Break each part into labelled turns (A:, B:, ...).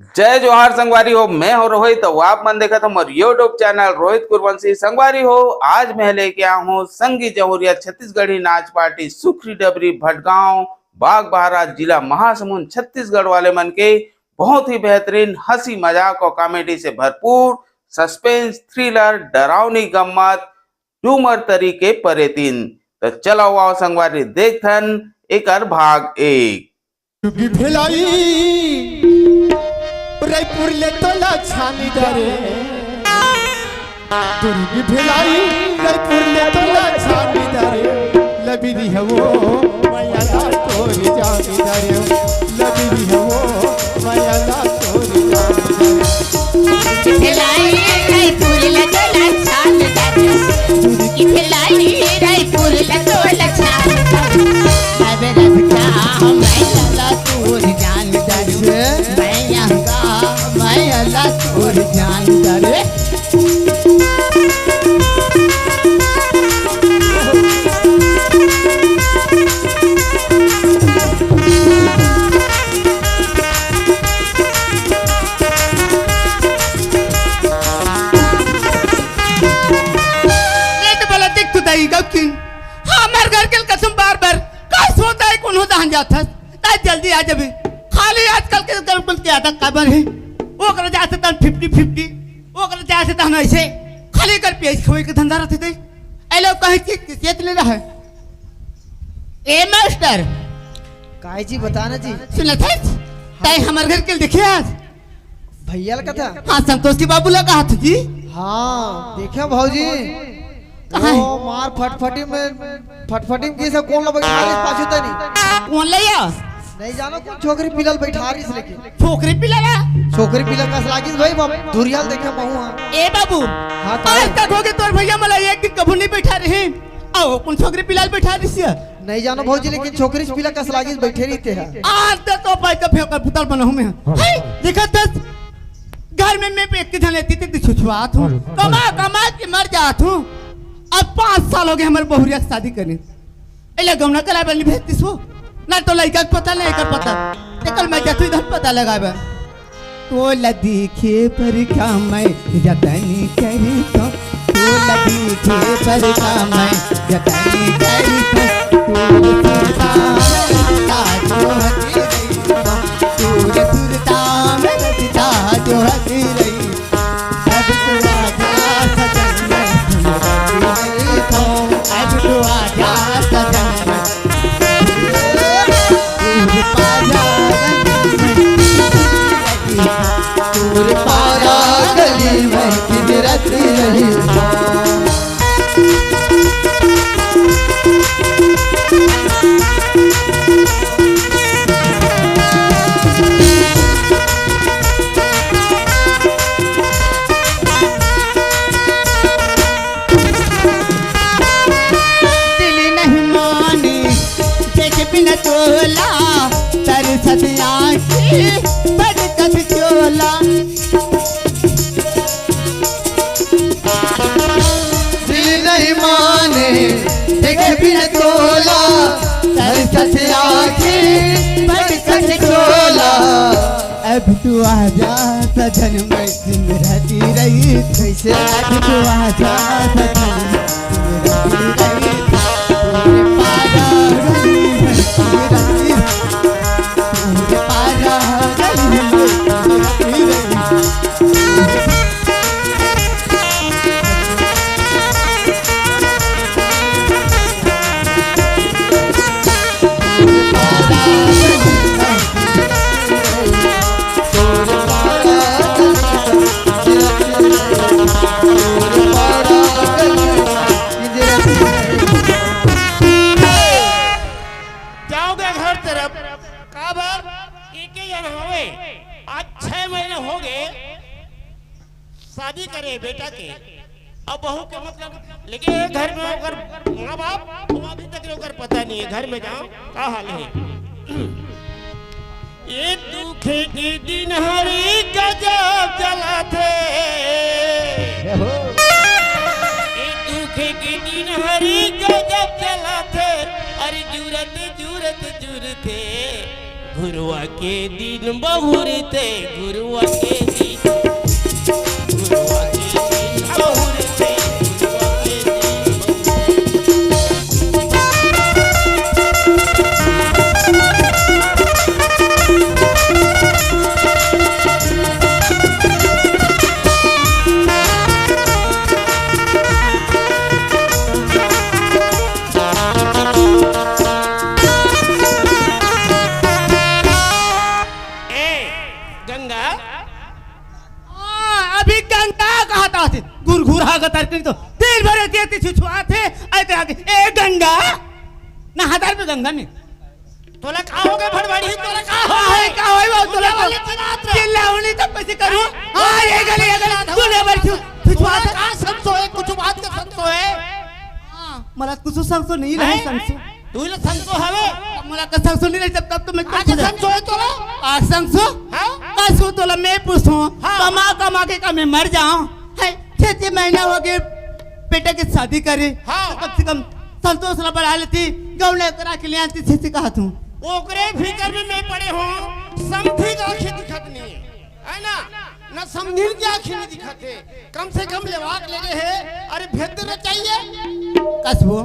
A: जय जोहार संगवारी हो। मैं हो रोहित, तो आप मन देखा हमारे यूट्यूब चैनल रोहित कुरवंशी। संगवारी हो, आज मैं लेके आया हूँ संगी जमुरिया छत्तीसगढ़ी नाच पार्टी सुखरी डबरी भटगांव बागबाहरा जिला महासमुंद छत्तीसगढ़ वाले मन के बहुत ही बेहतरीन हंसी मजाक और कॉमेडी से भरपूर सस्पेंस थ्रिलर डरावनी गम्मत ट्यूमर तरीके परे तीन। तो चला हुआ संगवारी देखथन एक भाग एक।
B: रायपुर ले तोला छानी दरे दुर्गी भिलाई रायपुर ले तोला छानी दरे लबी दी है वो माया ला तोरी जानी दरे लबी दी है वो माया ला तोरी जानी दरे
C: भिलाई रायपुर ले तोला छानी दरे दुर्गी भिलाई रायपुर ले तोला छानी दरे अबे रखा माया ला तोरी जानी दरे माया और जान दरे हमार घर के कसम बार बार का सोता है कौन होता जाता जल्दी आ जाबे। खाली आजकल के गलत के आदत काबर है वो कर जाते तन 50-50 वो कर जाते तन ऐसे खाली कर पेज खोई के धंधा रहते थे ए लोग कहे कि किसियत ले रहा है। ए मास्टर
B: काय जी बताना जी
C: सुना था ताई हमारे घर के देखे आज
B: भैया का था।
C: हाँ संतोष की बाबू लगा हाथ जी।
B: हाँ देखा भौजी
C: कहाँ
B: वो मार फटफटी में की सब कौन लोग पाछूता नहीं
C: कौन लिया
B: नहीं जानो कौन छोकरी पिलल बैठा रही से लेके
C: छोकरी पिलाया
B: छोकरी पिलल का लागिस भाई बाप दुरियाल देखे बहु
C: ए बाबू
B: हाँ
C: आज तक हो गए तोर भैया मला एक दिन कभी नहीं बैठा रहे आओ कौन छोकरी पिलाल बैठा रही है
B: नहीं जानो भौजी लेकिन छोकरी पिलल का लागिस बैठे रही थे
C: आज तक तो भाई का फेंकर पुतल बना हूं मैं हाय देखा दस घर में मैं एक धन लेती थी छुछुआत हूं कमा के मर जात हूं। अब 5 साल हो गए हमारे बहुरिया शादी करने एले गमना कला बनी भेजतीस हो ना तो लड़का पता नहीं कर पता कल मैं जतु इधर पता लगावे तो लदीखे पर क्या मैं जतनी करी तो लदीखे पर क्या मैं जतनी करी तो तुरता में रचता जो हंसी रही सब तो आजा सजन में अब तो आजा सजन में
B: पारा गली में किधरती रही
C: दिल नहीं मानी देख बिना तोला तर सदिया की बड़कत चोला
B: दिल नहीं माने देख बिन तोला सर ससया की बड़कत चोला
C: अब तू आजा सजन में दिन रहती रही
B: कैसे
C: अब तू आजा सजन में दिन रहती रही तोरे पारा गली में रहती तोरे पारा गली में रहती रही
D: जाओगे घर तरफ काबर एक ही जन होवे आज 6 महीने हो गए शादी करे बेटा के अब बहू के मतलब लेकिन घर में अगर माँ बाप अभी तक लोग पता नहीं है घर में जाओ क्या हाल है। ये दुखे के दिन हरी गजब चला थे ये दुखे के दिन हरी गजब चला थे अरे जूरत जूरत जूर थे गुरुआ के दिन बहुरते गुरुआ के दिन गुरुआ के दिन बहुरते गुरुआ के
C: अभी गंगा कहा था गुरघुरा का तरकरी तो दिन भर देती छुछुआ थे ऐसे आगे ए गंगा नहादार पे गंगा में
D: तोला का हो गए भड़बड़ी तोला
C: का होई वो तोला चिल्लाऊनी तब कैसे करूं हां ये गली तूने बर छुछुआ था
D: का संतो है कुछ बात का संतो है
C: मला कुछ संसो नहीं रहे संसो
D: तू ले संतो हवे
C: मला का संसो नहीं रहे तब तो मैं
D: आज संतो है तोला
C: आ संसो
D: हां
C: कसो तोला मैं पूछूं
D: हाँ।
C: कमा के का मैं मर जाऊं है 6 महीना हो गए बेटे की शादी करे
D: हाँ।
C: तो कम से कम संतोष ना बढ़ा लेती गौले करा के ले आती से कहा तू
D: ओकरे फिकर में मैं पड़े हूं समझी का आंखें दिखत नहीं है ना ना समझिन की आंखें नहीं दिखते कम से कम लेवाक लगे है अरे भेद न चाहिए
C: कसबो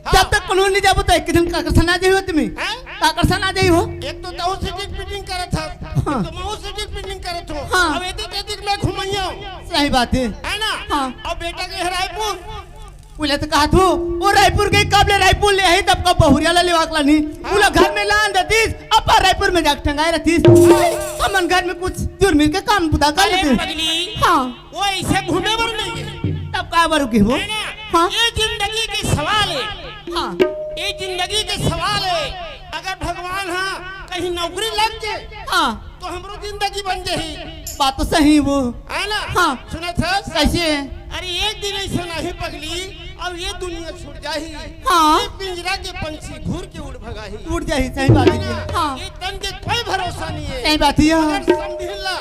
D: हाँ।
C: जब तक कानून नहीं जाबो तो एक दिन काकरसन आ जाइयो तुम्ही
D: हैं?
C: काकरसन आ जाइयो
D: एक तो ताऊ सिटिंग फिटिंग करत था
C: हाँ।
D: तो मैं सिटिंग फिटिंग करत हूं
C: हाँ।
D: अब एदिक मैं घुमैया
C: सही बात है
D: है ना
C: हाँ।
D: अब बेटा के रायपुर
C: बोले तो कहा तू वो रायपुर गई कब ले रायपुर ले आई तब का बहुरिया ले वाकला नहीं
D: हाँ।
C: बोला घर में लान दतीस अपा रायपुर में जाके टंगाए रहतीस हमन घर में कुछ जुर मिल के काम बुदा कर
D: अरे
C: लेते
D: पगली
C: हाँ
D: वो ऐसे घूमे बर नहीं है
C: तब का बारू की वो
D: है ना
C: हाँ
D: ये जिंदगी के सवाल है
C: हाँ
D: ये जिंदगी के सवाल है अगर भगवान हाँ कहीं नौकरी लग जाए
C: हाँ
D: तो हमरो जिंदगी बन जाही
C: बात तो सही वो
D: है ना
C: हाँ।
D: सुने थे
C: कैसे है
D: अरे एक दिन ऐसा नहीं पगली और ये दुनिया छूट जाही
C: हाँ।
D: ये पिंजरा के पंछी घूर के उड़ भगाही
C: टूट जाही सही बात
D: है
C: है
D: ना?
C: हाँ
D: ये तन के कोई भरोसा नहीं है
C: सही बात है
D: अगर समझिला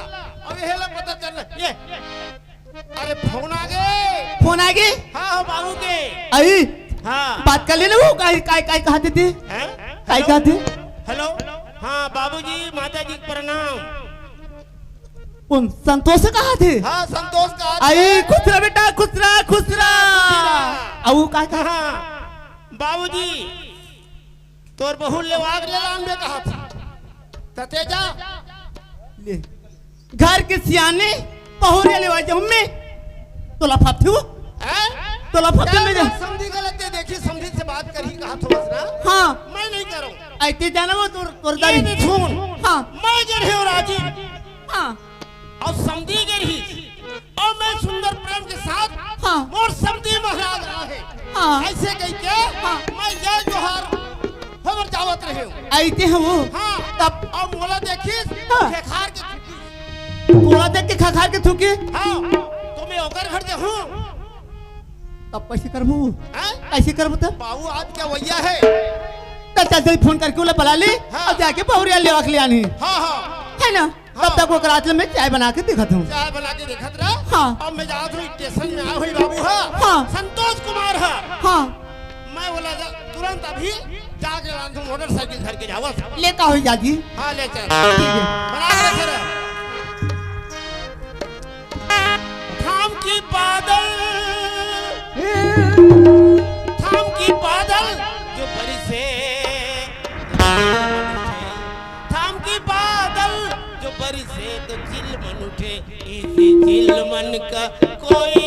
D: अब हेला पता चल ये अरे फोन आ गए
C: फोन आ गई
D: हाँ बाबू के
C: आई
D: हाँ
C: बात कर लेना वो काय काय काय कहते थे
D: हैं?
C: काय
D: हेलो?
C: कहते
D: हेलो हाँ बाबूजी माता जी को प्रणाम
C: उन संतोष से कहा थे
D: हाँ संतोष का
C: आई खुश रह बेटा खुश रह अब वो काय कहा
D: हाँ बाबूजी तोर बहु लेवाग ले लान में कहा था ततेजा
C: ले घर के सियाने बहुरे ले वाजे हम्मे तो लफाफ थू
D: हैं?
C: तो लफाफ में जा
D: समझी गलत है देखी समझी से बात कर ही कहा तो बस ना
C: हाँ
D: मैं नहीं करूं
C: ऐते जाना वो तोर
D: ये
C: दारी
D: भी सुन
C: हाँ
D: मैं जर है राजी
C: हाँ
D: और समझी गई ही और मैं सुंदर प्रेम के साथ
C: हाँ।
D: और समझी महाराज रहा है
C: हाँ।
D: ऐसे कह के
C: हाँ।
D: मैं जय जोहार खबर जावत रहे हूं
C: ऐते हैं वो
D: हाँ
C: तब
D: और मोला देखिस
C: हाँ।
D: खेखार के थुकी
C: कोड़ा देख के खा के थूके
D: हाँ तो मैं ओकर घर देखूं
C: तब कैसे करबू
D: हैं?
C: कैसे करबू तब
D: बाबू आज क्या वैया है
C: तब चल जल्दी फोन करके उला बुला ले
D: हाँ।
C: और जाके बहुरिया ले ले आनी
D: हाँ हाँ
C: है ना
D: हाँ।
C: तब तक वो रात में चाय बना के दिखत हूँ
D: चाय बना के देखत रहा
C: हाँ।
D: अब मैं जात हूँ स्टेशन में आ हुई बाबू हाँ
C: हाँ।
D: संतोष कुमार है
C: हाँ
D: मैं बोला तुरंत अभी जाके लान मोटरसाइकिल घर के जावा
C: ले का हुई जाजी
D: हाँ ले चल
C: ठीक है
D: बना के रखे रह। थाम की बादल थाम की बादल जो बरसे थाम की बादल जो बरसे तो चिलमन उठे इसी चिलमन का कोई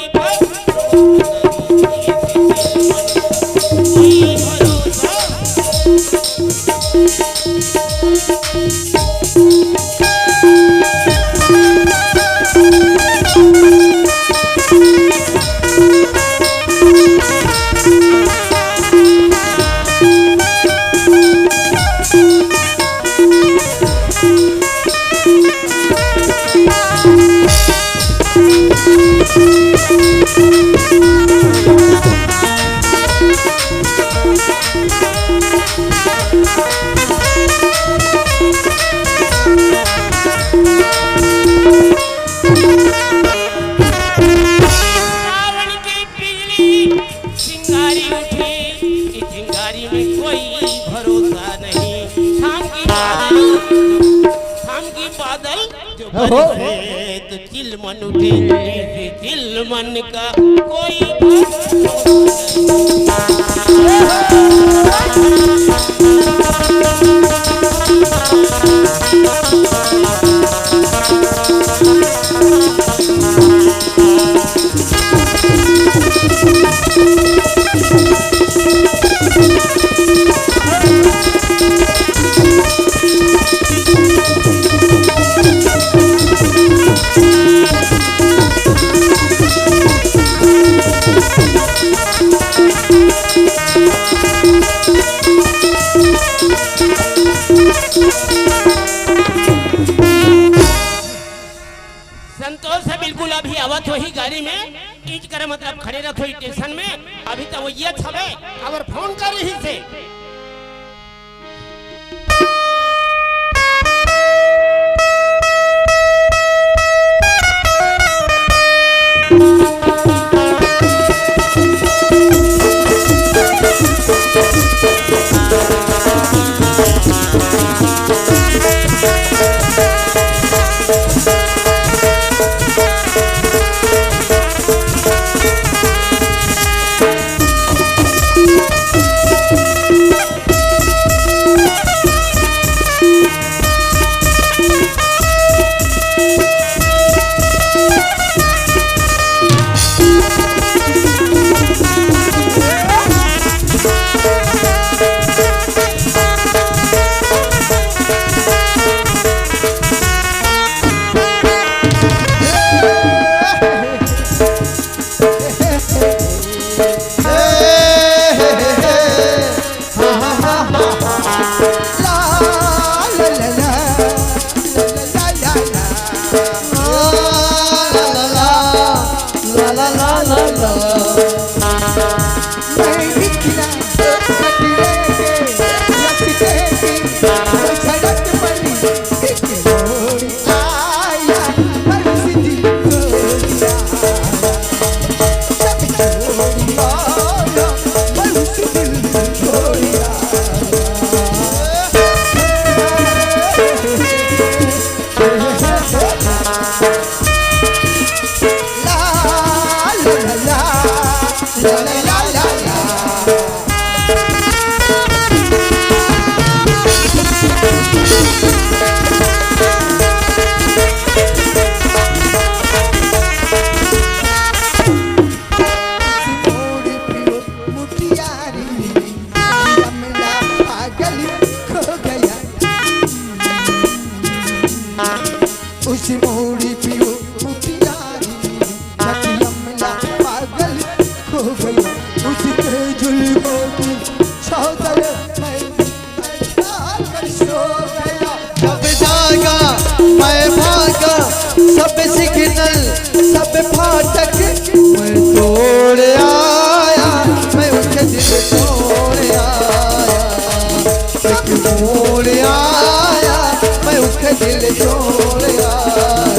D: जो
B: ओहो।
D: बरसे तो चिल मन उठे, चिल मन का कोई संतोष है बिल्कुल। अभी आवत हो ही गाड़ी में ईच करे मतलब खड़े रखो स्टेशन में। अभी तो वो ये छबे अगर फोन कर रही से
B: उसी मोड़ी पियो मुटियारी अमला पागल हो गया उसी के जुल्मों की छौदर मैं सो गया
E: जब जागा मैं भागा सब सिग्नल सब फाटक मैं तोड़ आया मैं उसके दिल तोड़ आया एक मोड़ आया मैं उसके दिल तोड़ आया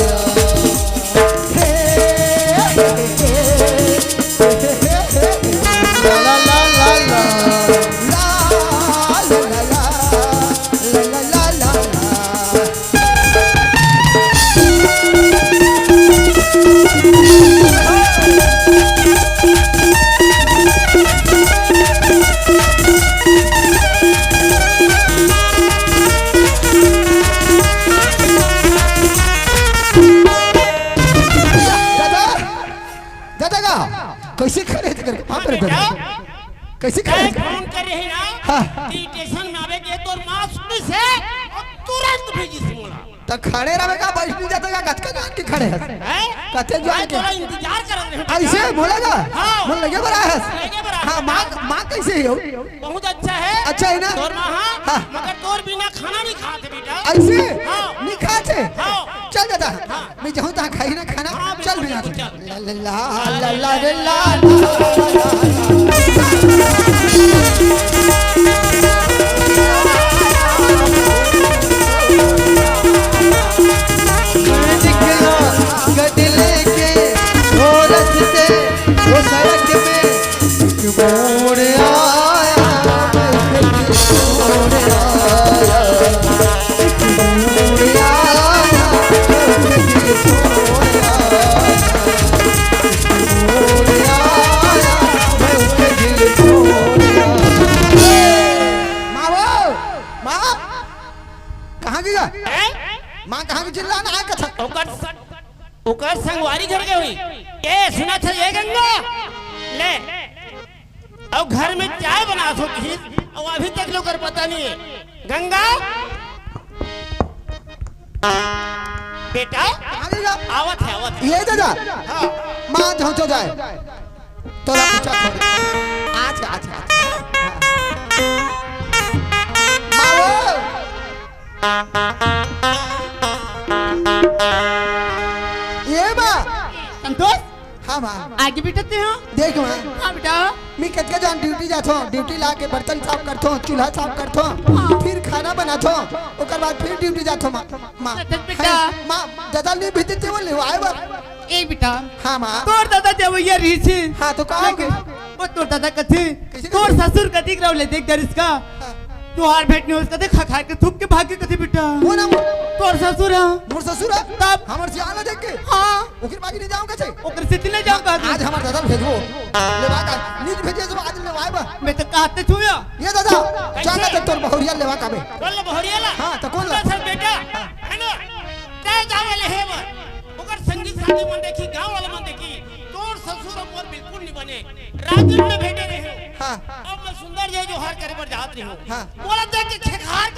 E: ला ला ला ला
B: कैसे खड़े थे करके वहां पर कैसे
D: क्या
B: खड़े
D: फोन कर रही ना
B: हाँ।
D: स्टेशन में आवे के तो मास्क से और तुरंत भेजी सिमोला
B: तो खड़े रहे का बैठ नहीं जाता का कतका जान के खड़े हैं
D: है
B: कते जान के
D: थोड़ा इंतजार कर रहे हैं
B: ऐसे बोलेगा
D: हाँ।
B: मन लगे बड़ा है
D: लगे बड़ा
B: हाँ
D: है।
B: माँ कैसे हो
D: बहुत अच्छा है
B: अच्छा है ना
D: तोर माँ
B: हाँ।
D: हाँ मगर तोर बिना खाना नहीं खाते बेटा
B: ऐसे
D: हाँ।
B: नहीं खाते
D: हाँ।
B: चल दादा मैं जाऊँ तहाँ खाई ना खाना
D: हाँ,
B: चल
D: बिल्कुल,
B: बिना
D: चल।
B: ला ला ला ला ला
E: निकला गडले के वो रस्ते वो सड़क में एक मोड़ आया मोड़ आया एक मोड़ आया
D: ओकर संगवारी घर के हुई ए सुना था ये गंगा ले और घर में चाय बना सो की और अभी तक लोग कर पता नहीं है गंगा बेटा आवत है
E: ये दादा
D: हाँ
E: मां झोंचो जाए तोरा पूछा छोड़ आज आज माओ ये बा
C: संतोष
E: हाँ मां
C: आगे बिठते हो
E: देख मां
C: हाँ बेटा
E: मैं कतका जान ड्यूटी जाथो ड्यूटी ला के बर्तन साफ करथो चूल्हा साफ करथो फिर खाना बनाथो ओकर बाद फिर ड्यूटी जाथो मां मां
C: बेटा
E: मां दादा ने भी देते बोले आए बा
C: ए बेटा
E: हाँ मां
C: तोर दादा जब ये रही थी
E: हाँ तो कहा के
C: वो तोर दादा कथे तोर ससुर कथी कराव ले देख दर इसका तुहार भेंट नहीं उसका देख खा के थूक के भाग के कथी बेटा
E: वो ना
C: तोर ससुर है
E: मोर ससुर है
C: तब
E: हमर से आला देख के
C: हाँ
E: ओकर बागी नहीं जाऊंगा छे
C: ओकर से तिने जाओ का
E: आज हमार दादा भेजबो लेवा का नीच भेजे सब आज लेवा आए बा
C: मैं तो कहते छुया
E: ये दादा जाना तो तोर बहुरिया लेवा का बे
D: बोल बहरिया ला
E: हाँ तो कौन ला
D: सर बेटा है ना ते जावे ले हेव ओकर संगीत शादी मन देखी गांव वाला मन देखी तोर ससुर मोर बिल्कुल नहीं बने राजन में भेटे रहे
E: हाँ
D: अब मैं सुंदर जे जो हार करे पर जात रही हूं
E: हाँ
D: बोला देख के खेखार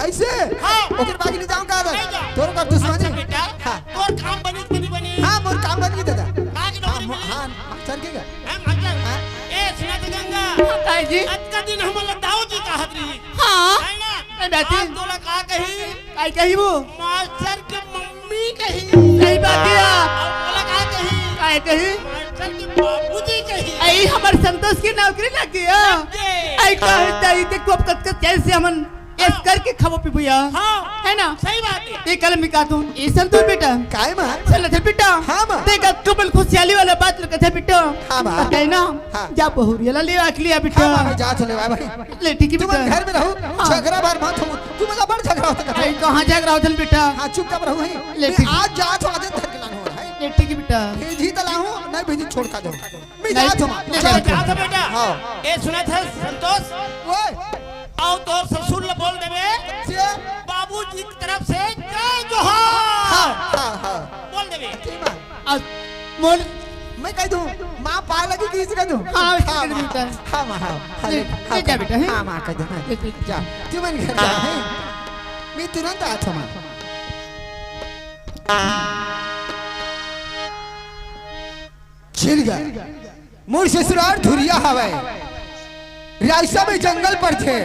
E: ऐसे
D: हाँ
E: ओकर बागी नहीं जाऊंगा
D: नहीं
E: दादा
D: जाओ।
E: तोर का दुश्मनी
D: अच्छा बेटा
E: हाँ
D: तोर काम बनी कि नहीं बनी
E: हाँ मोर काम बन गई दादा
D: आज नौकरी मिली
E: हाँ चल के
D: हां मतलब ए सुना तो गंगा
C: काय जी
D: आज का दिन हम दाऊ जी का हत रही
C: हाँ
D: है ना
C: मैं बैठी
D: आज तोला का कही
C: काय कही वो
D: मास्टर के मम्मी कही
C: सही बात है
D: और बोला का कही
C: काय कही
D: मास्टर के बाबूजी कही
C: आई हमार संतोष की नौकरी लग गया आई कहता है देखो अब कत कैसे हमन ऐस करके खाओ पी भैया
D: हाँ
C: है ना
D: सही बात है
C: ये कल मैं कहता हूँ ये संतोष बेटा
E: काय मां
C: चल थे बेटा
E: हाँ मां
C: देखा कबल खुशहाली वाला बात लगा था बेटा
E: हाँ मां
C: है ना
E: हाँ।
C: जा बहुरिया ले आख लिया बेटा
E: हाँ मां जा चले भाई
C: ले ठीक है
E: तुम
C: बेटा
E: घर में रहो
C: हाँ।
E: झगड़ा बार मत हो तुम मतलब बड़ झगड़ा होता
C: आई कहाँ झगड़ा होता बेटा
E: हाँ चुपचाप रहो
C: ले
E: मैं
C: ठीक।
E: आज जा तो आदत धर के लानो है
C: ले ठीक है बेटा
E: भेजी तलाहूं नहीं भेजी छोड़ का दो मैं
C: नहीं,
E: जा तो
C: ले
D: चल
C: बेटा।
D: जा था बेटा
E: हाँ।
D: ए सुना था संतोष
E: ओए
D: आओ तोर ससुर ले बोल देवे
E: से
D: बाबूजी की तरफ से जय जोहार
E: हाँ हाँ हाँ
D: बोल देवे
E: ठीक मां
C: आज मोल
E: मैं कह दूं मां पा लगी किसी का दूं
C: हाँ, इसका
E: हाँ
C: दे
E: मां
C: बेटा।
E: हाँ मां हाँ हाँ,
C: ले
E: हाँ,
C: जा बेटा, हैं?
E: हाँ मां कह दूं हाँ।
C: ले, ले।
E: जा तू मन घर जा हैं? मैं तुरंत आता मां छिल गया मोर ससुराल धुरिया हवाए रास्ता में जंगल पर थे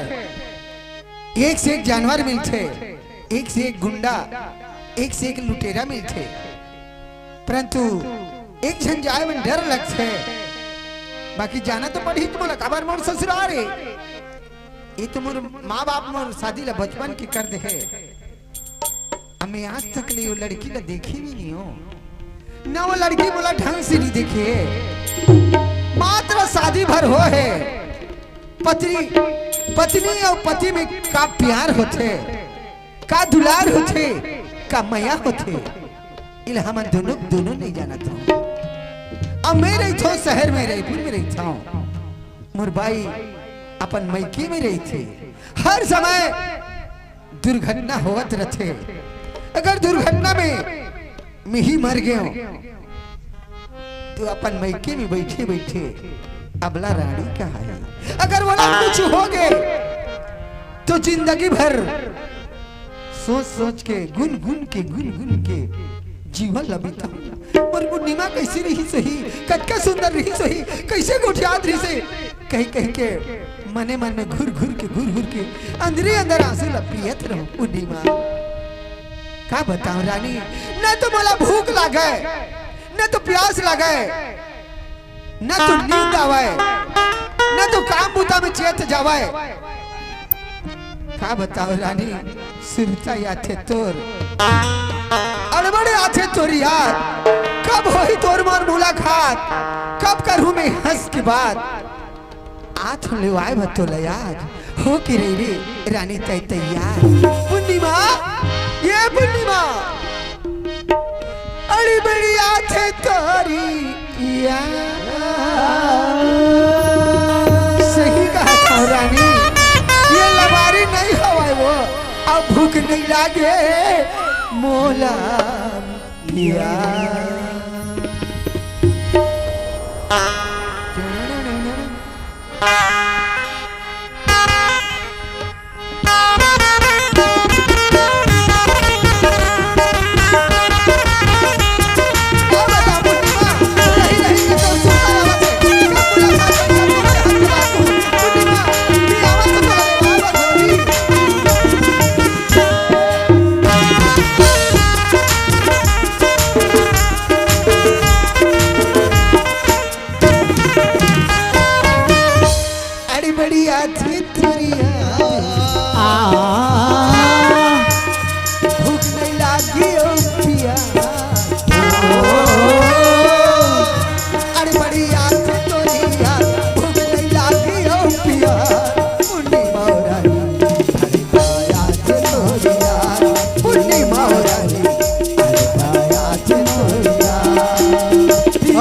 E: एक से एक जानवर मिलते एक से एक गुंडा एक से एक लुटेरा मिलते परंतु एक झन जाए में डर लगते बाकी जाना तो पड़ी तुम्हारा खबर मोर ससुराल है ये तो मोर माँ बाप मोर शादी ला बचपन की कर दे है हमें आज तक ले वो लड़की ला देखी भी नहीं हो ना वो लड़की बोला ढंग से नहीं देखे मात्र शादी भर हो है पत्नी और पति में का प्यार होते का दुलार होते का मया होते इल हम दोनों नहीं जाना था अब मैं रही था शहर में रायपुर में रही था मोर भाई अपन मैके में रही थी हर समय दुर्घटना होत रहते अगर दुर्घटना में मैं ही मर गया तो अपन मैके में बैठे बैठे अबला रानी कहा है अगर वाला कुछ हो गए तो जिंदगी भर सोच सोच के गुन गुन के जीवन लबिता और पूर्णिमा कैसी रही सही कटका सुंदर रही सही कैसे गोठियात रही से कहीं कहीं के मने मन में घुर घुर के अंदर अंदर आंसू लपियत रहो पूर्णिमा का बताऊं रानी न तो मला भूख लागे न तो प्यास लागे न तो नींद आवे न तो काम बुता में चेत जावे का बताओ रानी सुरता याथे तोर अड़बड़े आथे तोर याद कब होई तोर मोर मुलाकात कब करूं मैं हंस की बात आठ लेवाए बतोला याद हो की रे रानी तय तैयार पूर्णिमा ये पूर्णिमा अड़ी बड़ी आथे तोरी सही कहा था रानी ये लबारी नहीं हवा वो अब भूख नहीं लागे मोला पिया बढ़िया थी तुरिया भूख नहीं लागी ओ पिया अरे बढ़िया थी तुरिया भूख नहीं लागी ओ पिया मुन्नी मौरानी अरे पाया थी तुरिया मुन्नी मौरानी अरे पाया थी तुरिया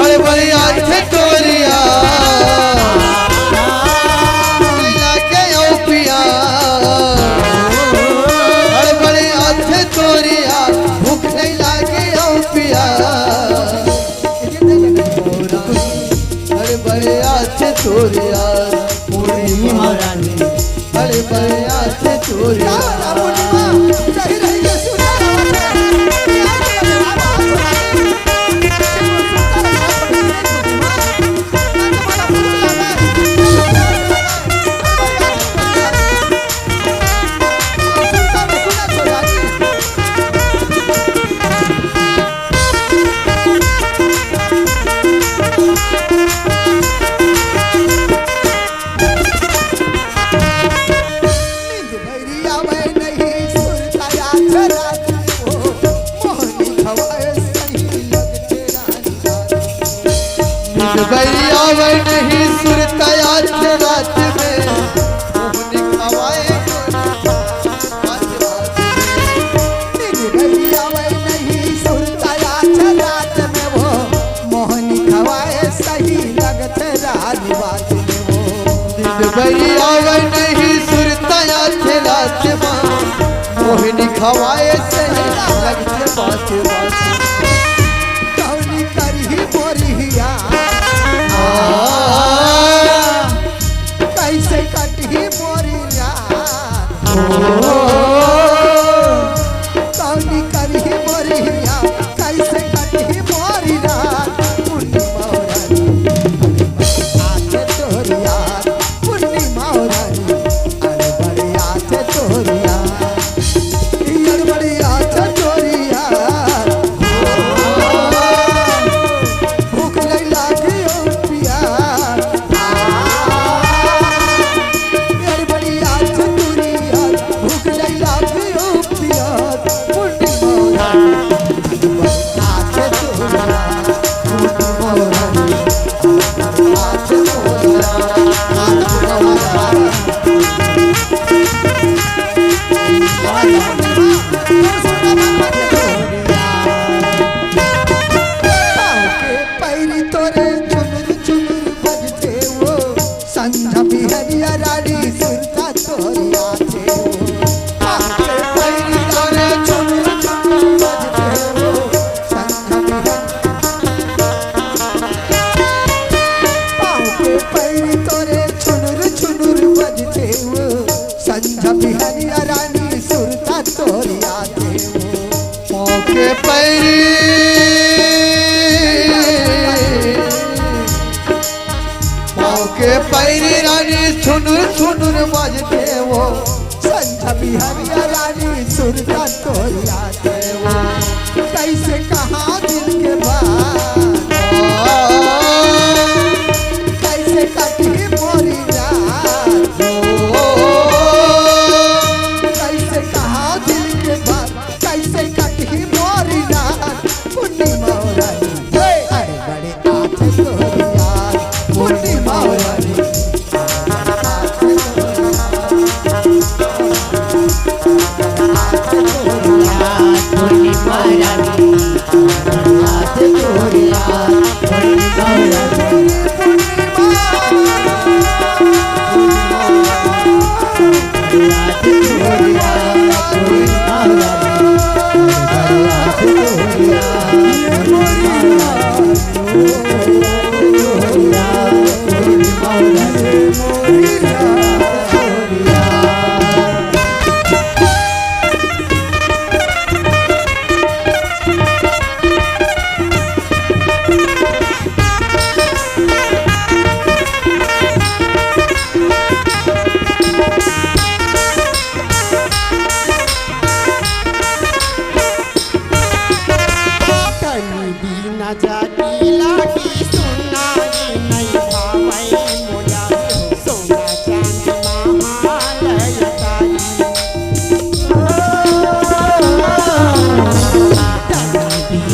E: अरे बढ़िया थी तुरिया चोरिया मुन्नी महारानी अरे बड़े से चोरिया सही रही के सुना बैरिया वह नहीं सुरताया रात में मोहनी खवाए बैरिया वह नहीं सुरताया रात में वो मोहनी खवाए सही लगते रानी बात में वो बैरिया वह नहीं सुरताया रात में मोहनी खवाए सही लगते बात बात कौनी करही मोरिया कैसे कटही मोरिया कौनी करही मोरिया कैसे कटही मोरिया मुन्नी मौरानी आते तोरिया मुन्नी मौरानी अरे बड़ी आते तोरिया यार बड़ी आते तोरिया भूख नहीं लागी ओ पिया भूख नहीं लागी ओ पिया मुन्नी मौरानी आते तोरिया मुन्नी मौरानी आते तोरिया पैरी तोरे चुनुर चुनुर बजते वो संझा बिहरिया रानी सुरता तोरिया थे पैरी तोरे चुनुर चुनुर बजते वो संझा पैरी तोरे चुनुर चुनुर बजते वो संझा बिहरिया रानी सुरता तोरिया थे मौके पैरी के पैरी रानी छुनुर छुनुर बजते वो संझा बिहरिया रानी सुरता तोरिया थे वो कैसे कहाँ दिल के बात कैसे कटी मोरी रात कैसे कहाँ दिल के बात कैसे कटी मोरी रात मुन्नी मौरानी अरे बड़े आते तोरिया मुन्नी मौरानी
B: सोना चांदी लागी सुनारी नहीं भावई मोला सोना चांदी महालय तारी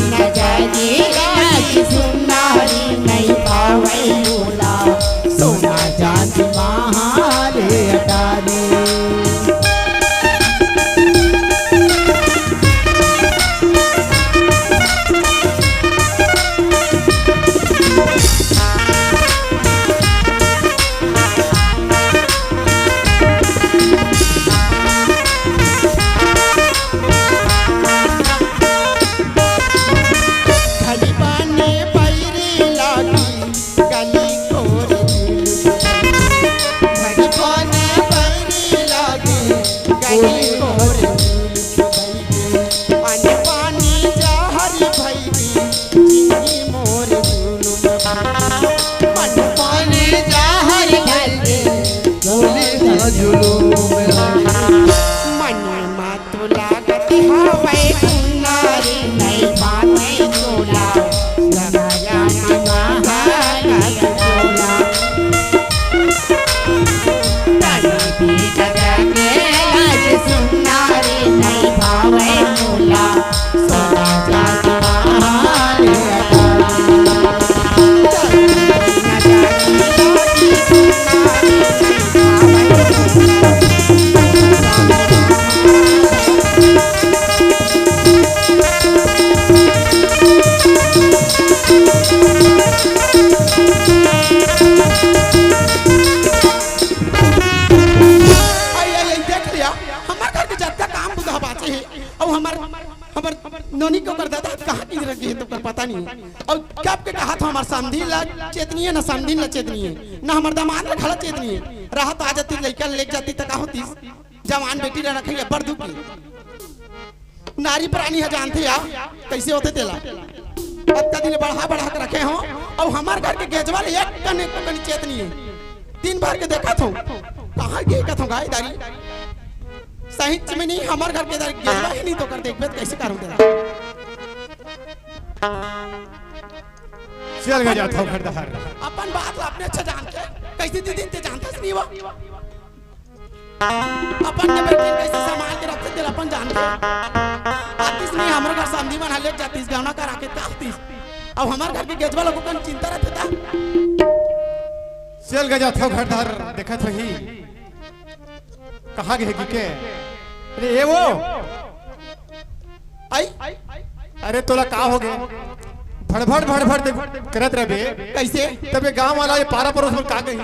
D: न जागी लागी सुनारी नहीं भावई मोला
B: सोना चांदी महालय तारी नोनी को कर दादा कहाँ की रखी है तो पता नहीं और कब के कहा था हमार समधी ला चेतनी है ना समधी ला चेतनी है ना हमार दामाद ला खड़ा चेतनी है रहा तो आ जाती लड़का ले जाती तो का होती जवान बेटी ला रखेंगे बड़ दुख नारी प्राणी है जानते या कैसे होते तेला अत्ता दिन बढ़ा बढ़ा के रखे हो और हमार घर के गेजवा ले एक कने चेतनी है दिन भर के देखा था कहाँ के कथों गायदारी साहित्य में नहीं हमारे घर के इधर गेजवा ही नहीं तो कर देख कैसे करूं तेरा
C: चल गया जाता घर दहर
B: अपन बात अपने अच्छा जानते कैसे दिन ते जानता नहीं वो अपन ने बेटे कैसे संभाल के रखते थे अपन जानते आतिश नहीं हमारे घर समधी बना ले जातीस गावना करा के तातीस अब हमारे घर के गेजवा लोगों को चिंता रहता था
C: चल गया जाता घर दहर देखा तो ही कहाँ गए के अरे ये वो
B: आई
C: अरे तोला का हो गया भड़भड़ करत रहे
B: कैसे
C: तब ये गांव वाला ये पारा परोस में का गई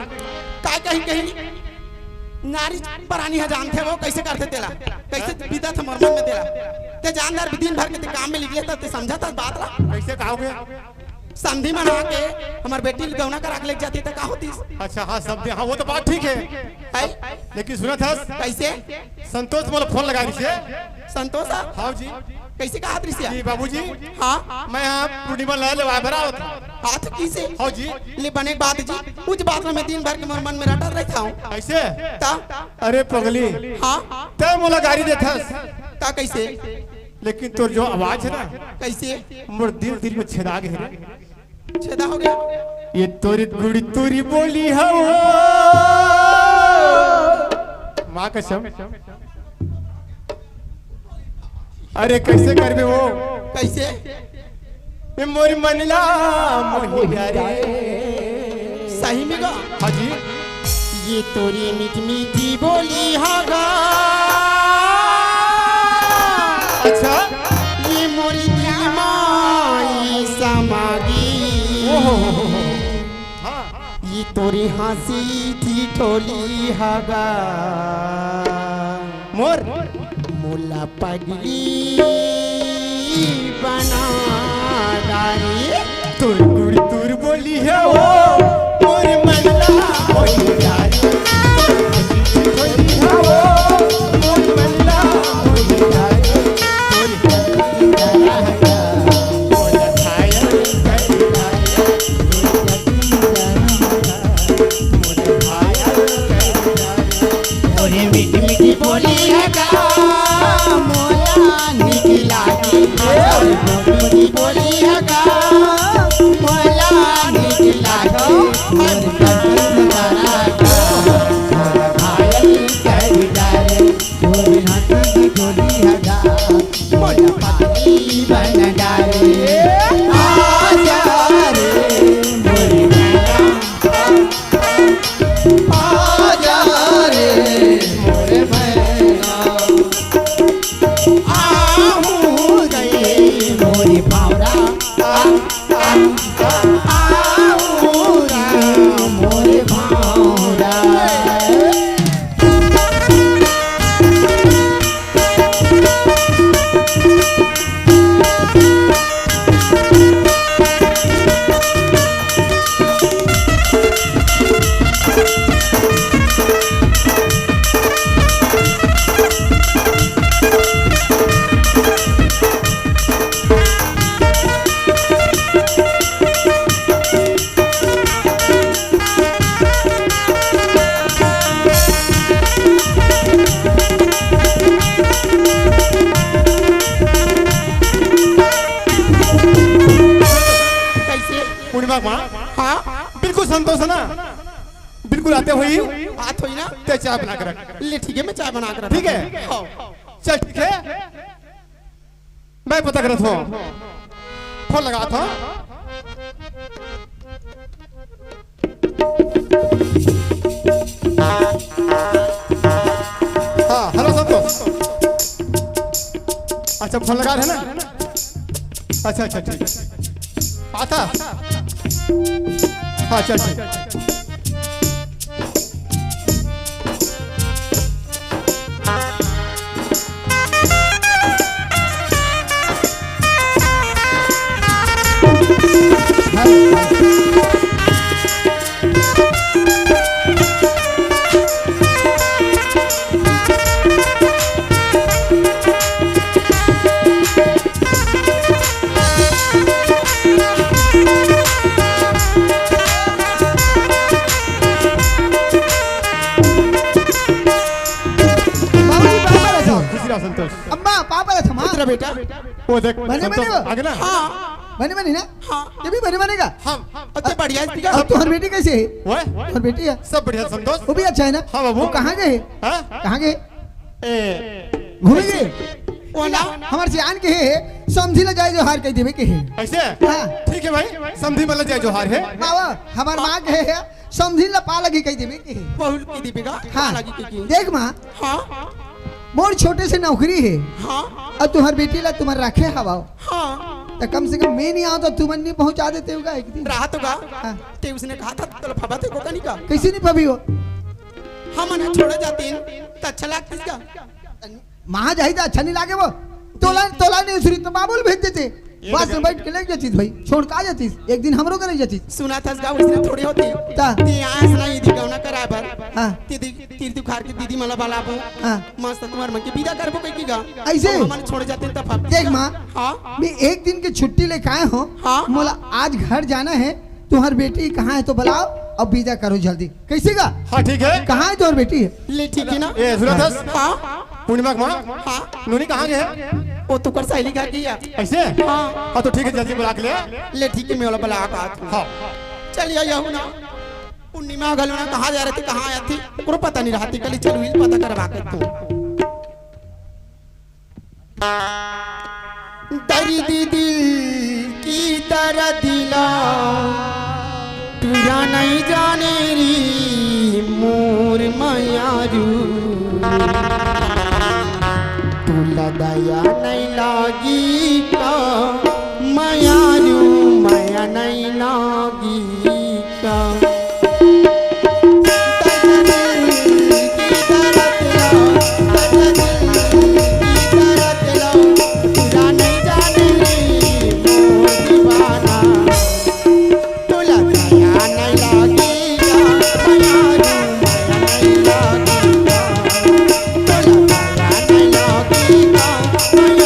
B: काय कहीं नारी परानी है जानते वो कैसे करते तेला कैसे विदा था मरमन में तेला ते जानदार दिन भर के ते काम में लिखले तो ते समझा था बात ला
C: कैसे का हो गया
B: संधि मना के हमार बेटी गौना करा के ले जाती तो का होती
C: अच्छा हाँ सब हाँ वो तो बात ठीक है लेकिन सुना था
B: कैसे
C: संतोष मोला फोन लगा रही
B: संतोष
C: हाँ जी
B: कैसे कहा दृश्य
C: जी बाबूजी
B: हाँ
C: मैं यहाँ पूर्णिमा लाल भरा होता
B: हाथ किसे
C: हाँ जी
B: ले बने बात जी कुछ बात में मैं दिन भर के मन में रटा रहता हूँ
C: ऐसे
B: ता
C: अरे पगली
B: हाँ
C: तब मोला गाड़ी देता
B: ता कैसे
C: लेकिन तो जो आवाज है ना
B: कैसे
C: मोर दिल में छेदा गए
B: छेदा हो गया
C: ये तोरी गुड़ी तोरी बोली है माँ कसम अरे कैसे करबे वो
B: कैसे
C: मोरी मनला मोहिया रे
B: सही में गा
C: हाँ जी
B: ये तोरी मीठी मीठी बोली होगा
C: अच्छा
B: ये मोरी दिमाई समागी ये तोरी हंसी थी ठोली होगा
C: मोर
B: मोला पगली बना डाली
C: तोर गुड़ी तोर बोली है वो मोर मनला मोहिया रे बोली है वो मोर मनला मोहिया रे तोर बोली है मोर खाया करना मोर खाया करना
B: और मीठी मीठी बोली है का मोला निकला की आऊरा मोरे भावरा
D: पूर्णिमा माँ
B: हाँ
D: बिल्कुल संतोष है ना बिल्कुल आते हुई
B: बात हुई ना
D: ते चाय बना कर रख
B: ले ठीक है मैं चाय बना कर
D: ठीक है चल ठीक है मैं पता करत हूँ फोन लगा था हाँ हेलो संतोष अच्छा फोन लगा रहे ना अच्छा अच्छा ठीक है आता हाँ चल ठीक खुशी रहो संतोष
E: अम्मा पापा ला थमा
B: तेरा बेटा
D: वो देख
E: बने
D: संतोष
E: बने
D: आगे ना
E: बने बने ना ये भी बने बनेगा
B: अच्छा बढ़िया है ठीक है
E: अब तुम्हारी बेटी कैसे है
D: वो
E: तुम्हारी बेटी है
D: सब बढ़िया संतोष
E: वो भी अच्छा है ना
D: हाँ बाबू।
E: वो कहाँ गए
D: हाँ
E: कहाँ गए
D: ए
E: घूमे गए
B: वो ना
E: हमारे सियान के है समझी ल जाए जो हार कह देवे के है
D: ऐसे
E: हाँ।
D: ठीक है भाई समझी मतलब जय जोहार है
E: बाबा हमार माँ के है समझी ल पा लगी कह देवे के है
B: बहुल की दीपिका
E: हाँ
B: लगी की
E: देख माँ
B: हाँ
E: मोर छोटे से नौकरी है
B: हाँ
E: अब तुम्हार बेटी ला तुम्हार रखे हवाओ
B: हाँ
E: तो कम से कम मैं नहीं आओ तो तुम नहीं पहुंचा देते होगा एक दिन
B: राहत होगा
E: हाँ।
B: ते उसने कहा था तो फबा थे को नहीं का
E: कैसे नहीं पभी हो
B: हम ना छोड़े जाते तो अच्छा लगता इसका
E: वहां जाही तो अच्छा नहीं लागे वो तोला तोला नहीं उसरी तो बाबुल भेज देते बस में बैठ के ले जाती भाई छोड़ का जाती एक दिन हमरो करे जाती
B: सुना था इसका उसने थोड़ी होती
E: ता
B: ते आस ना ये दिखावना कराबर
E: हाँ
B: ते तीर दुखार की दीदी मला बाला बो
E: हाँ
B: मस्त तुम्हार मन की विदा करबो कई कीगा
E: ऐसे?
B: हम छोड़ जाते तब फब
E: देख माँ
B: हाँ
E: मैं एक दिन की छुट्टी लेके आए हो
B: हाँ।
E: मोला आज घर जाना है तुम्हारी बेटी कहाँ है तो बुलाओ अब विदा करो जल्दी कैसे का
D: हाँ ठीक है
E: कहाँ है तुम्हारी बेटी
B: ले ठीक है ना
D: ए सुरथस
B: हाँ
D: पूर्णिमा माँ
B: हाँ
D: नूनी कहाँ गए
B: वो तो कर सहेली का किया
D: ऐसे
B: हाँ
D: हाँ तो ठीक है जल्दी बुला के ले
B: ले ठीक है मैं वाला बला का
D: हाँ
B: चलिए यहू ना पूर्णिमा गल ना कहाँ जा रही थी कहाँ आई थी को पता नहीं रहा थी कल चलो ही पता करवा के तू दर्द दिल की तरह दिला तुझा नहीं जाने री मोर मायारू तुला दया नहीं लागी का मायारू माया नहीं लागी का Bye.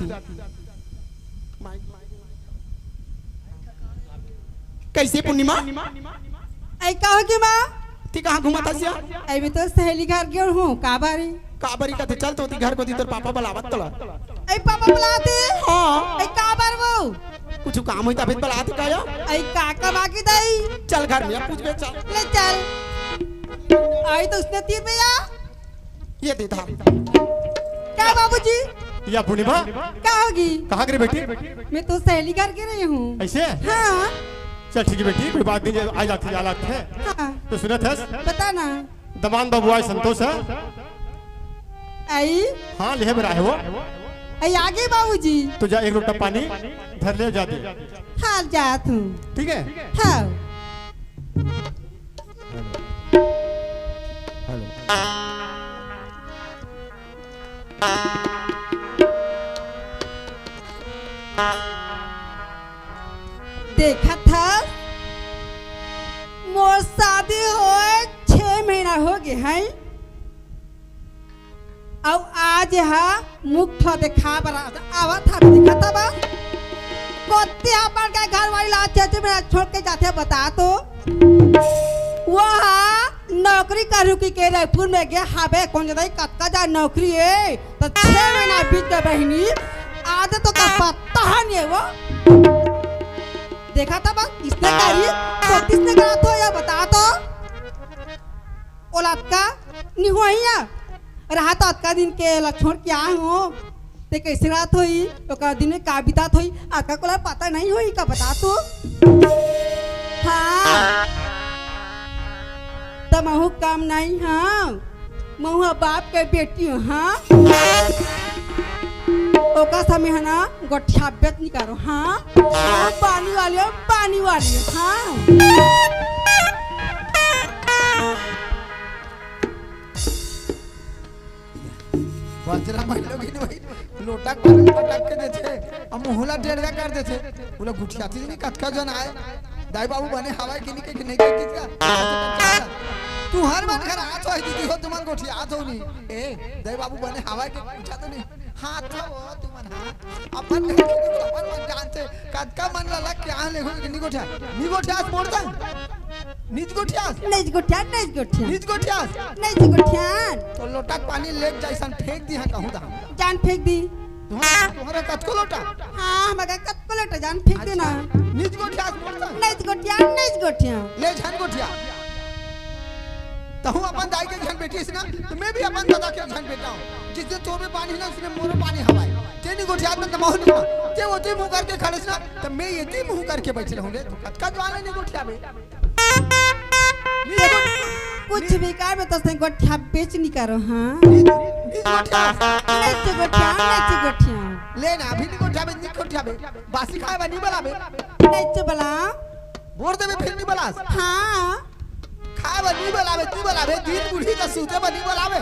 B: जाती कैसे पूर्णिमा
C: ऐ का हो कि माँ
B: ती कहाँ घुमाता सिया
C: ऐ भी तो सहेली घर गयो हूँ का बारी
B: काबरी का चल तो ती घर को दी तोर पापा बुलावत तोला
C: ऐ पापा बुलाते
B: हाँ
C: ऐ का बार वो
B: कुछ काम होई तभी बुलाते काया
C: ऐ का बाकी दई
B: चल घर में पूछ बे चल
C: ले चल आई तो उसने 3 रुपया
B: ये दे था
C: क्या बाबूजी
B: या पूर्णिमा
C: क्या होगी
B: कहाँ गिरे बेटी
C: मैं तो सहेली घर के रही हूँ
B: ऐसे
C: हाँ
B: चल ठीक है बेटी कोई बात नहीं आ जाती हालात है
C: हाँ
B: तो सुनत है
C: बता ना
B: दबान बाबू आज संतोष है
C: आई
B: हाँ ले रहा है वो
C: आई आगे बाबूजी
B: तो जा एक लोटा पानी धर ले जा दे
C: हाल जात हूँ
B: ठीक है
C: हाँ देखा था मोर शादी हो 6 महीना हो गए हैं अब आज यहाँ मुख थो देखा बरा आवा था देखा था बा कोते अपन के घर वाली ला चाचे मेरा छोड़ के जाते बता तो वहाँ नौकरी करू की के रायपुर में गया हाबे कौन जाता कत्का जा नौकरी है तो 6 महीना बीत गए बहनी आज तो का पता नहीं है वो देखा था बस किसने करी तो किसने करा तो या बता तो औलाद का नहीं हुआ ही या रहा तो आज का दिन के लक्षण क्या हो ते कैसे रात हुई तो का दिन में का बितात हुई आका को पता नहीं हुई का बता तो हाँ तो महू काम नहीं हाँ महू बाप के बेटी हूँ हाँ ओका समय है ना गोठिया बेत निकालो हाँ पानी वाली हाँ
E: वज्रा महिलो की नहीं लोटा पटक के देते अब मुहला डेढ़ कर देते बोला गुठियाती नहीं कटका जन आए दाई बाबू बने हवा की नहीं के नहीं किया तू हर बार घर आ तो है दीदी हो तुमन गोठी आ तो नहीं ए दाई बाबू बने हवा के पूछा तो नहीं हाथ वो तुमन हां अपन मन जानते कटका मन ला क्या ले हो नहीं गोठिया मोड़ता नीच गोठिया तो लोटा पानी लेक जैसन फेंक दी है कहूं दा
C: जान फेंक दी
E: तुम्हारा कतको लोटा
C: हाँ मगर कतको लोटा जान फेंक देना
E: नीच गोठिया मोड़ता
C: नहीं गोठिया
E: ले झन गोठिया तहु अपन दाई के झन बेटी ना तो मैं भी अपन दादा के झन बेटा हूं जिसने तो में पानी ना उसने मोर पानी हवाए तेनी गोठिया में तो मोह नहीं ते वो ते मुंह करके खड़े ना तो मैं ये ते मुंह करके बैठे रहूंगे तो कतका जवान नहीं गोठिया में
C: कुछ भी कर में तो से गोठिया बेच नहीं करो हां नहीं गोठिया
E: ले ना अभी नहीं गोठिया में बासी खाए बनी बलाबे
C: नहीं बला
E: बोर दे में फिर नहीं बलास
C: हां
E: खाए बनी बलाबे दिन बुढ़ी का सूते बनी बलाबे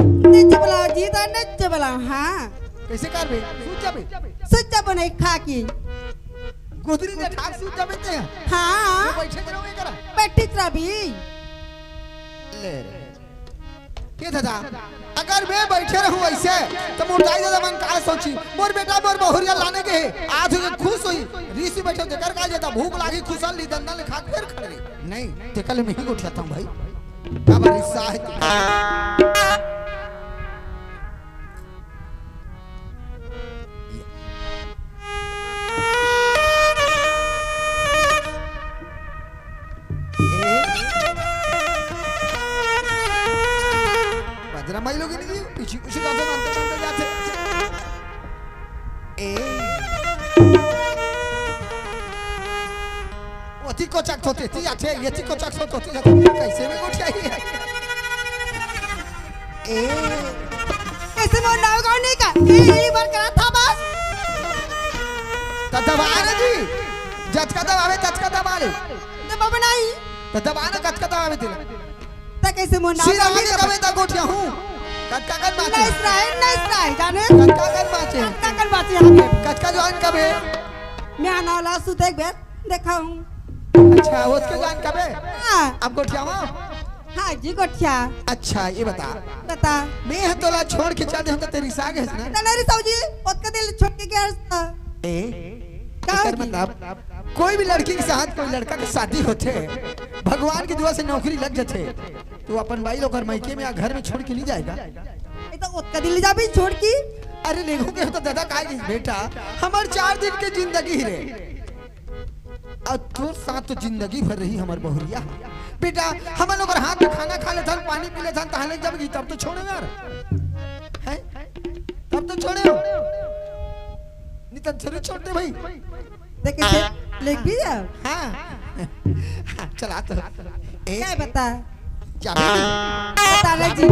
C: नहीं बला जी तो नहीं बला हां
E: कैसे करबे
C: सूत जाबे नहीं खा की
E: गोदरी ने ठाक सूत जाबे ते
C: हां
E: बैठे रहोगे करा
C: बैठी रही
E: ले के दादा अगर मैं बैठे रहूं ऐसे तो मोर दाई दादा मन का सोची मोर बेटा मोर बहुरिया लाने के आज के खुश हुई ऋषि बैठो देकर का जेता भूख लागी खुशल ली दंदन ले खा फिर खड़े नहीं ते कल मैं ही उठाता हूं भाई क्या बारी साहित्य वज्रा माई लोग नहीं पीछे कुछ जाते अंतर जाते ए ओती को चक होते थी अच्छे ये ती को चक होते कैसे में गोठी आई है ए
C: कैसे मोर नाव गाँव नहीं का यही बार करा था बस
E: दबाना जी जचका दबावे तचका दबाले
C: दबा नहीं
E: दबाना कचका दबावे तिला
C: ता कैसे मोर नाव
E: सीधा
C: गाँव
E: आगे कबे ता गोठिया हूं कचका कर बाचे
C: नहीं सराय जाने
E: कचका कर बाचे
C: कर बात यहाँ पे
E: कचका जवान कबे
C: मैं आना वाला सुते एक बेर देखा हूँ
E: अच्छा उसके जान कबे
C: हाँ
E: अब गोठिया हूं
F: हाँ जी गोठिया
E: अच्छा ये बता
F: बता
E: मैं तोला छोड़ के चल दे तो तेरी साग है ना
F: तनारी सौजी ओत का दिल छोड़ के गया था
E: ए
F: का
E: एकर
F: होगी?
E: मतलब कोई भी लड़की के साथ कोई लड़का के शादी होते भगवान की दुआ से नौकरी लग जाते तो अपन भाई लोग मायके में या घर में छोड़ के नहीं जाएगा।
F: ये तो ओत का दिल जा भी छोड़ की
E: अरे नहीं होगे तो दादा का बेटा हमार 4 दिन के जिंदगी रे और तो साथ तो जिंदगी भर रही हमार बहुरिया बेटा हम लोग हाथ में खाना खा लेथन पानी पी लेथन तहले जब गई तब तो छोड़े यार हैं तब तो छोड़े हो नहीं तो जरूर छोड़ते भाई
F: देखे से लिख भी जा
E: हाँ चला तो
F: क्या बता
E: जाबे
F: बता ले जी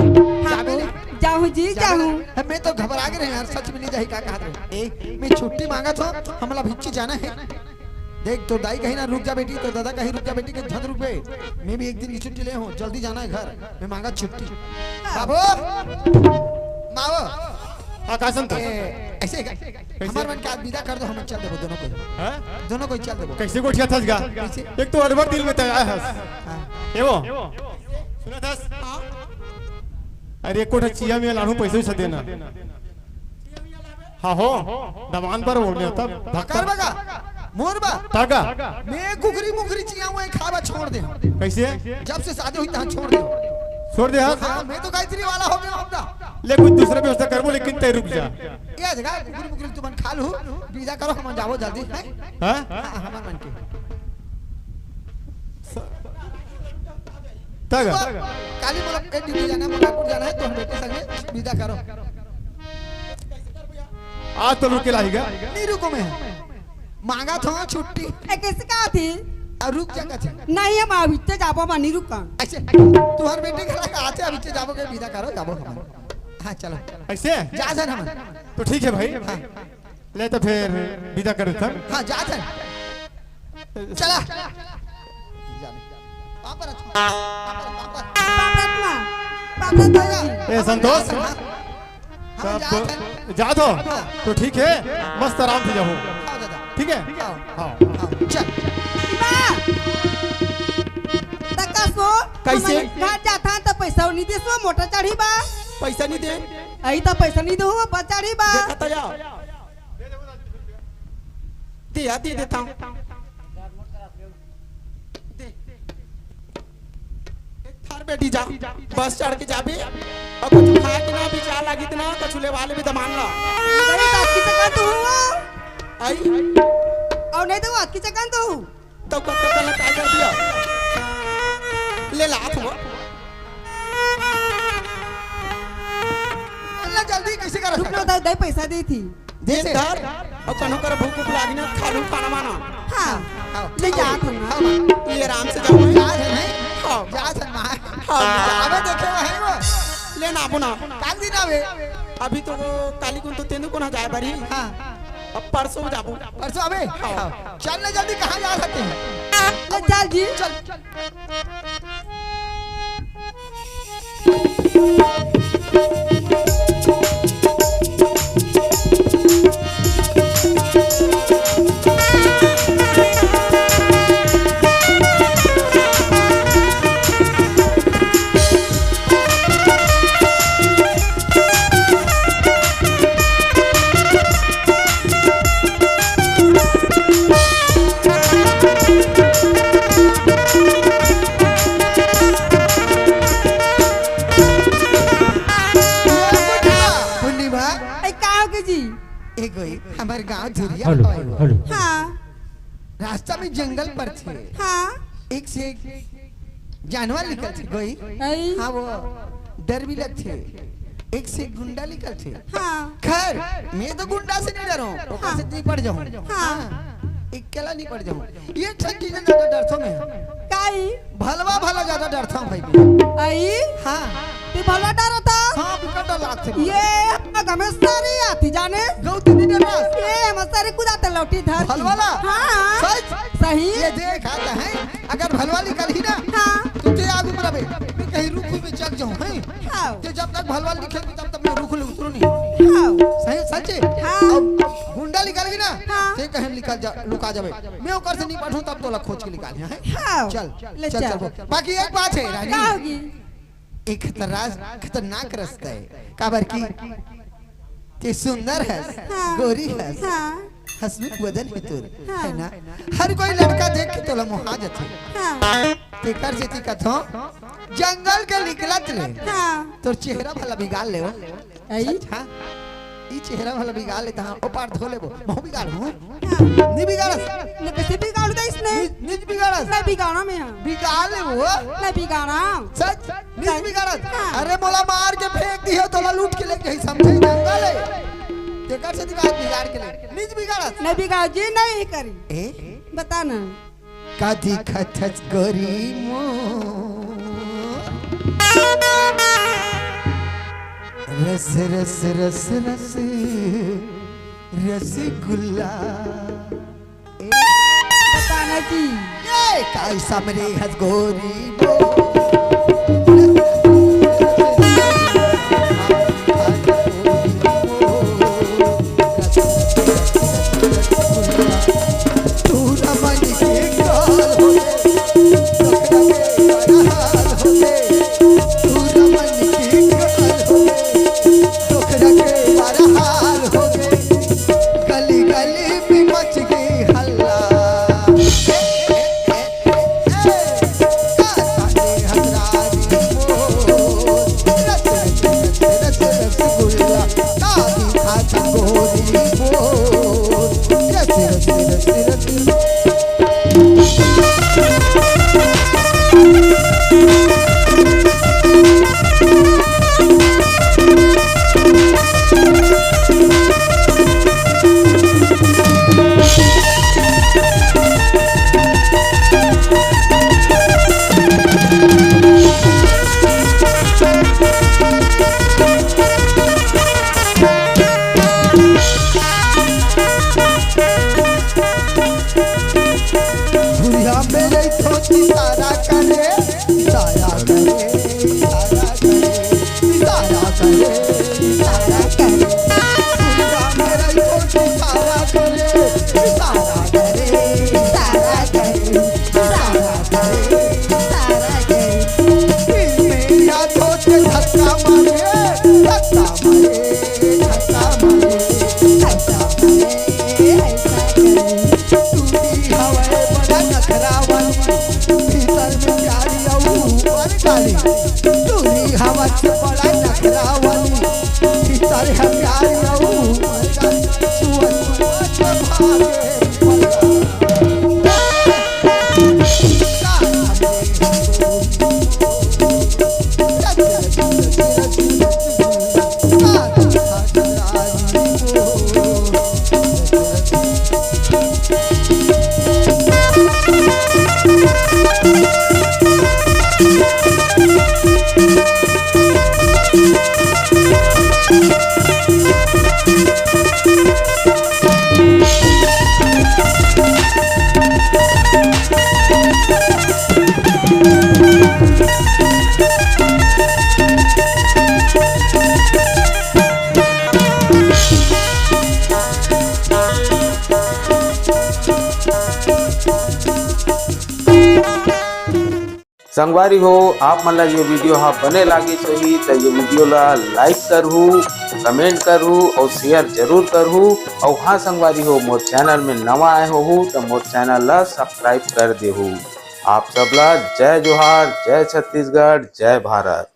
E: जाबे
F: जाऊं जी जाऊं
E: मैं तो घबरा गए यार सच में नहीं जाही का कहा ए मैं छुट्टी मांगा था हमला भिच्ची जाना है देख तो दाई कहीं ना रुक जा बेटी तो दादा कहीं रुक जा बेटी के झद रुक गए मैं भी एक दिन की छुट्टी ले हूँ जल्दी जाना है घर मैं मांगा छुट्टी बाबू माओ
D: आकाशन था
E: ऐसे हमार मन का विदा कर दो हम चल देबो दोनों को
D: हैं
E: दोनों को चल देबो
D: कैसे गोठिया थस गा एक तो अरबर दिल में तय है एवो सुना थस अरे कोठा चिया में लाणू पैसे से देना हाँ हो दमान पर बोलने तब
E: कर बगा मोरबा
D: तागा
E: मैं कुकरी मुकरी चिया हुए खावा छोड़ दे
D: कैसे
E: जब से शादी हुई तहां छोड़ दे
D: छोड़ दे
E: हाँ मैं तो गायत्री वाला हो गया अपना
D: ले कुछ दूसरा व्यवस्था करबो लेकिन तय रुक जा
E: ये जगह कुकरी मुकरी तुम खा लो विदा करो हम जाओ जल्दी हैं
D: हां
E: हाँ, हमार मन के
D: तागा
E: काली बोला ए ड्यूटी जाना मोनापुर जाना है तो हम बेटे संगे विदा करो
D: आज तो रुक के लाएगा
E: नहीं रुको मैं मांगा था छुट्टी
F: ए कैसे का थी
E: और रुक जा कथे
F: नहीं हम अभी ते जाबो मानी रुका
E: ऐसे तुम्हार बेटे के लगा आते अभी से जाबो के विदा करो जाबो हम हां चलो
D: ऐसे
E: जा जा हम
D: तो ठीक है भाई ले तो फिर विदा कर था
E: हां जा जा चला पापा
F: पापा तो
D: ए संतोष
E: हम जा
D: सब जा दो तो ठीक है मस्त आराम से जाओ
E: दादा
D: ठीक है हाँ
E: चल
F: तका सो
E: कैसे?
F: घर जाता तो पैसा नहीं दे सो मोटर चढ़ी बा
E: पैसा नहीं दे
F: आई तो पैसा नहीं दो बा चढ़ी बा
E: देखता जाओ दे देता हूं थार बेटी जा बस चढ़ के जाबे और कुछ खाए के ना भी जा लगी इतना कछुले वाले भी दमान ला
F: नहीं तो की चक्कर तू
E: आई
F: और नहीं तो की चक्कर तू
E: तो कब तक गलत आ दिया ले ला तुम अल्लाह जल्दी कैसे कर
F: रुकना तो दे पैसा दी थी
E: दे कर और कनो कर भूख भूख लागी ना खा लूं खाना माना
F: हाँ ले जा तुम
E: ये आराम से जाओ जा नहीं हां जा सन मां हां आवे देखे है वो ले ना अपना काल दिन आवे अभी तो काली को तो तेनु को ना जाए बरी हां अब परसों जाबो परसों आवे चल ना जल्दी कहां जा सकते हैं
F: चल जी
E: चल हमारे गांव धुरिया
F: हाँ
E: रास्ता में जंगल पर थे
F: हाँ
E: एक से एक जानवर निकल थे कोई
F: आई
E: हाँ वो डर भी लग थे एक से एक गुंडा निकल थे
F: हाँ
E: खैर मैं तो गुंडा से नहीं डरूं ऊपर से नहीं पड़ जाऊं
F: हाँ
E: अकेला नहीं पड़ जाऊं ये ठंडी से ज्यादा डरता मैं
F: काई
E: भलवा भला ज्यादा डरता हूं भाई
F: आई
E: हाँ
F: तू भला डर था
E: हाँ बिकट लाग थे
F: ये हमें सारी आती जाने
E: गौती नहीं डरना
F: ये हम सारे कुदाते लौटी धर
E: भलवाला
F: हाँ
E: सच
F: सही
E: ये देख आता है अगर भलवा निकल ही ना
F: हाँ
E: तो ते आगू में रहे मैं कहीं रुकू में चल जाऊं हैं
F: हाँ
E: ते जब तक भलवा निकल तब मैं रुकू ले उतरू नहीं
F: हाँ
E: सही सच है
F: हाँ
E: अब गुंडा निकल गई ना
F: हाँ।
E: ते कहीं निकल लुका जावे मैं ओकर से नहीं पढ़ूं तब तोला खोज के निकाल है
F: हाँ,
E: चल
F: ले
E: चल
F: चल।
E: चल बाकी एक बात है
F: क्या
E: रानी
F: होगी?
E: एक खतरनाक रास्ता है काबर की ते सुंदर है
F: हाँ।
E: गोरी है
F: हाँ,
E: हसमुख बदन है तोर
F: हाँ।
E: है ना हर कोई लड़का देख के तोला मोहा जाथे
F: हाँ,
E: ते कर जेती कथो जंगल के निकलत ले
F: हाँ।
E: तोर चेहरा भला बिगाड़ ले
F: आई?
E: हां ई चेहरा भला बिगाड़ ले ता ओपार धो लेबो मोह बिगाड़ हूं
F: हाँ।
E: नहीं बिगाड़स
F: ले कैसे बिगाड़ दा इसने?
E: निज बिगाड़स
F: नहीं बिगाड़ा मैं हाँ।
E: बिगाड़ लेबो
F: नहीं बिगाड़ा।
E: सच निज बिगाड़स
F: हाँ।
E: अरे मोला मार के फेंक दियो तोला लूट के ले गई समझे जंगल है तेकर से दिमाग बिगाड़ के ले निज बिगाड़स
F: नहीं बिगाड़ जी नहीं करी।
E: ए
F: बता ना।
E: कादी खथच गोरी मो रस रस रस रस रसगुल्ला
F: बता ना जी।
E: ये काई सामरे हस गोरी मो
A: संगवारी हो आप मन ला ये वीडियो हा बने लागी सही तो ये वीडियो ला लाइक करहू कमेंट करहू और शेयर जरूर करहू और हाँ संगवारी हो मोर चैनल में नवा आए हो तो मोर चैनल ला सब्सक्राइब कर देहू। आप सबला जय जोहार, जय छत्तीसगढ़, जय भारत।